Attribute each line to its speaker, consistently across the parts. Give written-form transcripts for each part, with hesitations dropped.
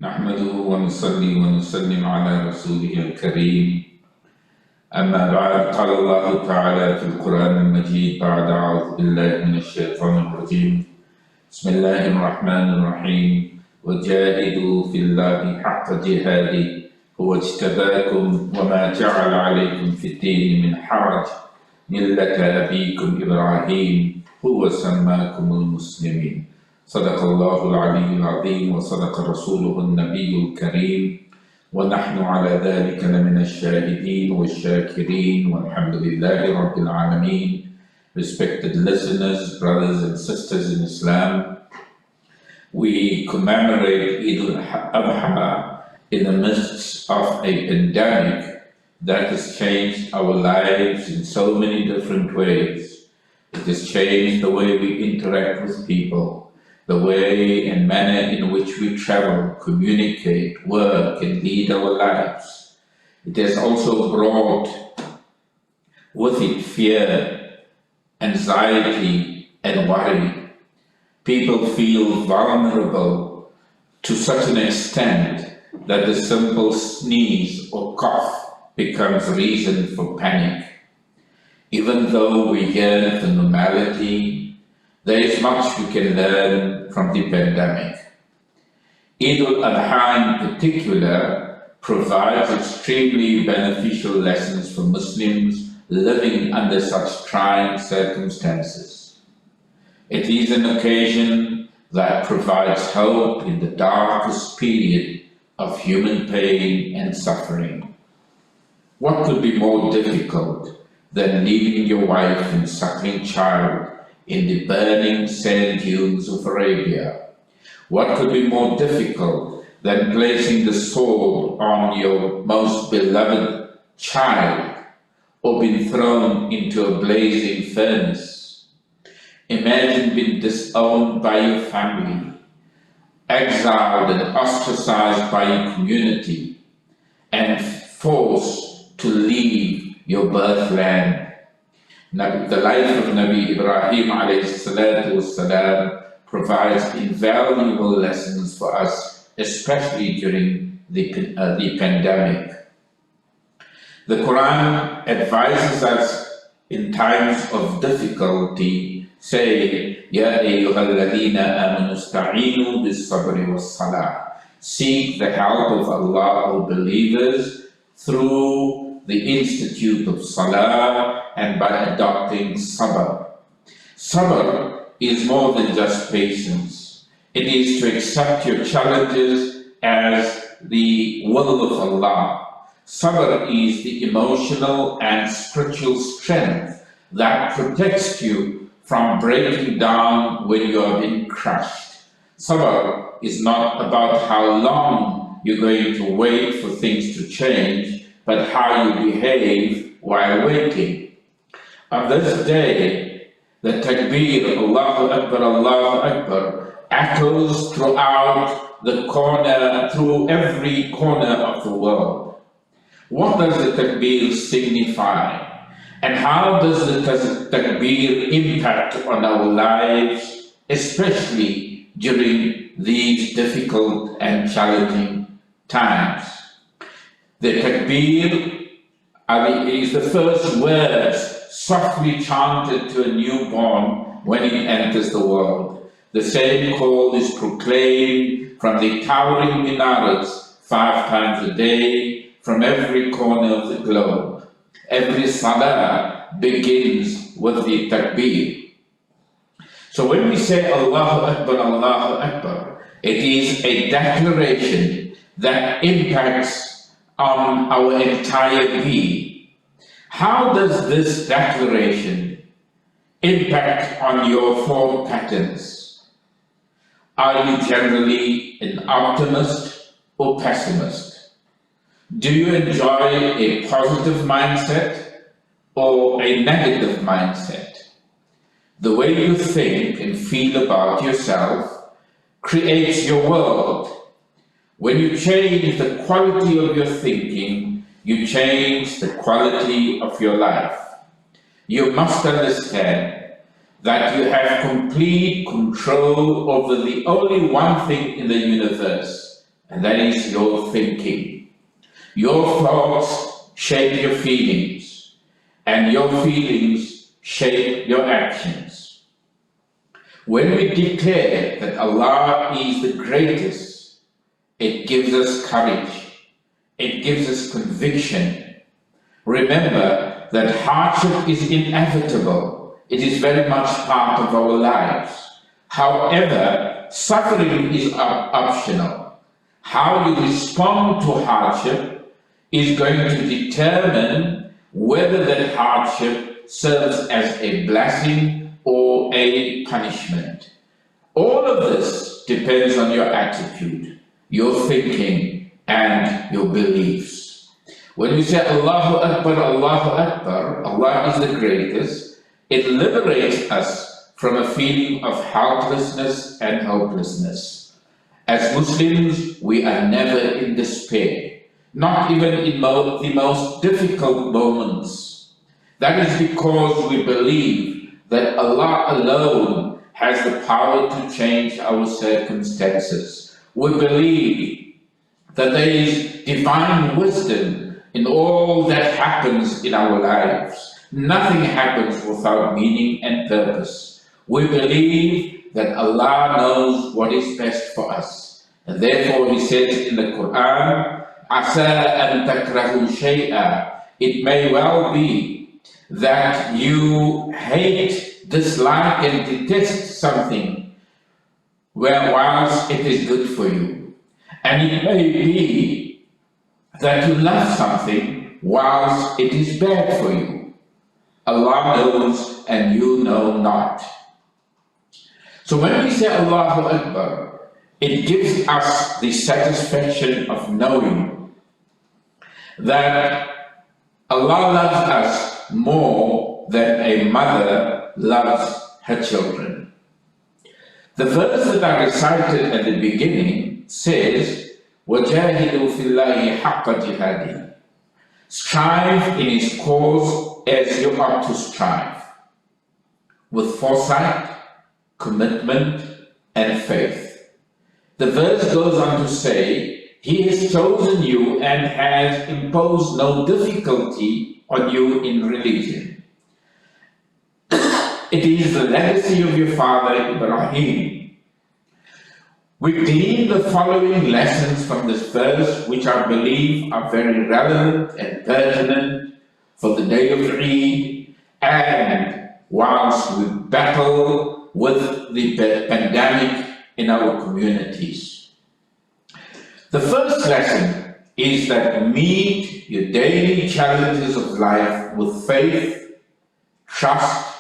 Speaker 1: نحمده ونصلي ونسلم على رسوله الكريم. أما بعد، قال الله تعالى في القرآن المجيد بعد أعوذ بالله من الشيطان الرجيم. بسم الله الرحمن الرحيم. وجاهدوا في الله حق جهاده هو اجتباكم وما جعل عليكم في الدين من حرج ملة أبيكم إبراهيم هو سماكم المسلمين. صدق الله العلي العظيم وصدق رسوله النبي الكريم ونحن على ذلك لمن الشاهدين والشاكرين والحمد لله رب العالمين. Respected listeners, brothers and sisters in Islam, we commemorate Eid-ul-Adha in the midst of a pandemic that has changed our lives in so many different ways. It has changed the way we interact with people, the way and manner in which we travel, communicate, work, and lead our lives. It has also brought with it fear, anxiety, and worry. People feel vulnerable to such an extent that the simple sneeze or cough becomes reason for panic. Even though we yearn for normality, there is much we can learn from the pandemic. Eid-ul-Adha in particular provides extremely beneficial lessons for Muslims living under such trying circumstances. It is an occasion that provides hope in the darkest period of human pain and suffering. What could be more difficult than leaving your wife and suckling child in the burning sand dunes of Arabia? What could be more difficult than placing the sword on your most beloved child or being thrown into a blazing furnace? Imagine being disowned by your family, exiled and ostracized by your community, and forced to leave your birthland. The life of Nabi Ibrahim والسلام, provides invaluable lessons for us, especially during the pandemic. The Quran advises us in times of difficulty, saying, Ya ayyuhalladhina amanu ista'inu bis-sabri was-salah. Seek the help of Allah, O believers, through the institute of Salah and by adopting Sabr. Sabr is more than just patience. It is to accept your challenges as the will of Allah. Sabr is the emotional and spiritual strength that protects you from breaking down when you are being crushed. Sabr is not about how long you're going to wait for things to change, but how you behave while waiting. On this day, the takbir, Allahu Akbar, echoes throughout through every corner of the world. What does the takbir signify? And how does the takbir impact on our lives, especially during these difficult and challenging times? The takbir is the first words softly chanted to a newborn when it enters the world. The same call is proclaimed from the towering minarets 5 times a day from every corner of the globe. Every salah begins with the takbir. So when we say Allahu Akbar, it is a declaration that impacts on our entire being. How does this declaration impact on your thought patterns? Are you generally an optimist or pessimist? Do you enjoy a positive mindset or a negative mindset? The way you think and feel about yourself creates your world. When you change the quality of your thinking, you change the quality of your life. You must understand that you have complete control over the only one thing in the universe, and that is your thinking. Your thoughts shape your feelings, and your feelings shape your actions. When we declare that Allah is the greatest, it gives us courage, it gives us conviction. Remember that hardship is inevitable, it is very much part of our lives. However, suffering is optional. How you respond to hardship is going to determine whether that hardship serves as a blessing or a punishment. All of this depends on your attitude, your thinking, and your beliefs. When we say Allahu Akbar, Allah is the greatest, it liberates us from a feeling of helplessness and hopelessness. As Muslims, we are never in despair, not even in the most difficult moments. That is because we believe that Allah alone has the power to change our circumstances. We believe that there is divine wisdom in all that happens in our lives. Nothing happens without meaning and purpose. We believe that Allah knows what is best for us. And therefore He says in the Quran, "Asa an takrahu shay'a." It may well be that you hate, dislike, and detest something whilst it is good for you. And it may be that you love something whilst it is bad for you. Allah knows and you know not. So when we say Allahu Akbar, it gives us the satisfaction of knowing that Allah loves us more than a mother loves her children. The verse that I recited at the beginning says, وَجَاهِدُوا فِي اللَّهِ حَقَّ جِهَادِهِ. Strive in His cause as you ought to strive, with foresight, commitment, and faith. The verse goes on to say, He has chosen you and has imposed no difficulty on you in religion. It is the legacy of your father Ibrahim. We glean the following lessons from this verse, which I believe are very relevant and pertinent for the day of Eid, and whilst we battle with the pandemic in our communities. The first lesson is that meet your daily challenges of life with faith, trust,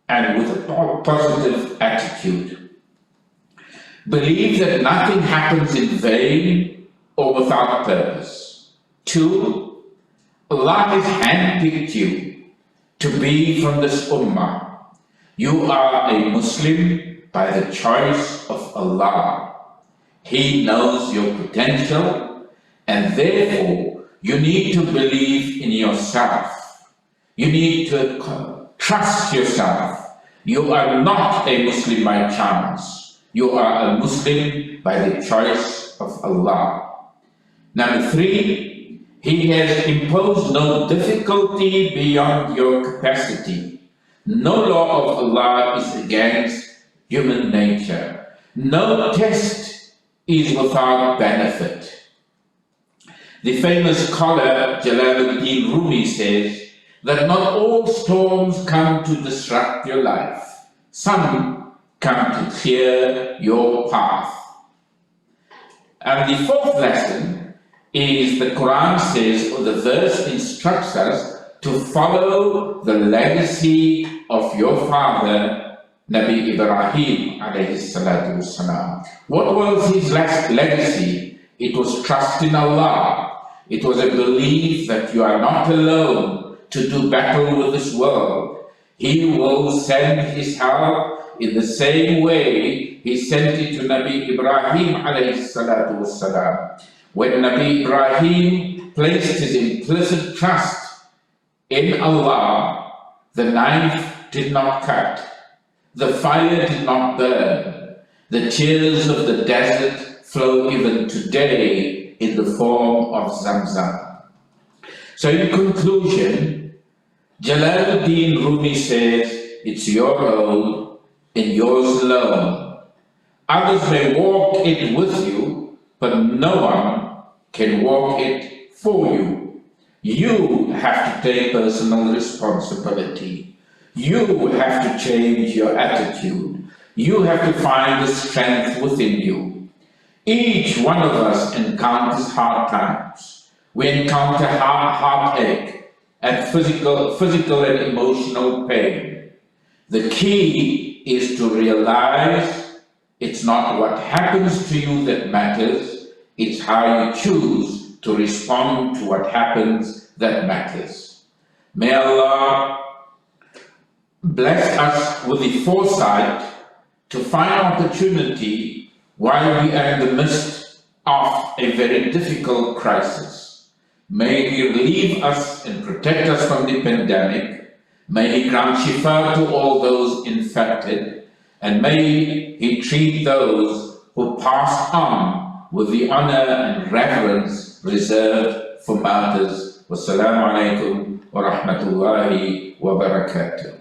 Speaker 1: and with a positive attitude. Believe that nothing happens in vain or without purpose. 2, Allah has handpicked you to be from this ummah. You are a Muslim by the choice of Allah. He knows your potential, and therefore you need to believe in yourself. You need to trust yourself. You are not a Muslim by chance. You are a Muslim by the choice of Allah. Number 3, He has imposed no difficulty beyond your capacity. No law of Allah is against human nature. No test is without benefit. The famous scholar Jalaluddin Rumi says that not all storms come to disrupt your life. Some come to clear your path. And the 4th lesson is the Quran says, or the verse instructs us to follow the legacy of your father, Nabi Ibrahim alayhi salatu wassalam. What was his legacy? It was trust in Allah. It was a belief that you are not alone to do battle with this world. He will send His help in the same way He sent it to Nabi Ibrahim alayhi salatu wassalam. When Nabi Ibrahim placed his implicit trust in Allah, the knife did not cut, the fire did not burn, the tears of the desert flow even today in the form of Zamzam. So in conclusion, Jalaluddin Rumi says, it's your road and yours alone. Others may walk it with you, but no one can walk it for you. You have to take personal responsibility. You have to change your attitude. You have to find the strength within you. Each one of us encounters hard times. We encounter heartache and physical and emotional pain. The key is to realize it's not what happens to you that matters, it's how you choose to respond to what happens that matters. May Allah bless us with the foresight to find opportunity while we are in the midst of a very difficult crisis. May He relieve us and protect us from the pandemic. May He grant shifa to all those infected, and may He treat those who pass on with the honor and reverence reserved for martyrs. Wassalamu alaikum wa rahmatullahi wa barakatuh.